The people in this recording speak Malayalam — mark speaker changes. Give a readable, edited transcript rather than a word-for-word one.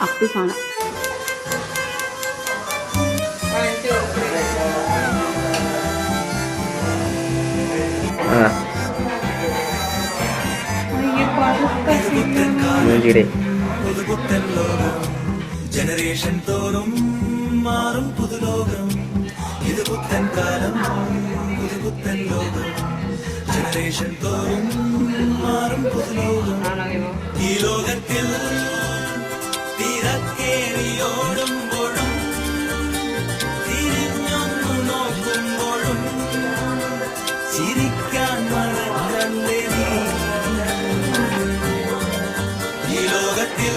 Speaker 1: അപ്പി കാണാം.
Speaker 2: ജനറേഷൻ തോറും മാറും പുതുലോകം, ഇത് പുത്തൻ കാലം, പുതുപുത്തൻ ലോകം. ജനറേഷൻ തോറും മാറും പുതുലോകം. ഈ ലോകത്തിൽ തിരക്കേറിയോടുമ്പോഴും തിരിഞ്ഞൊന്നു നോക്കുമ്പോഴും ചിരിക്കാൻ മറക്കല്ലേ നീ. ഈ ലോകത്തിൽ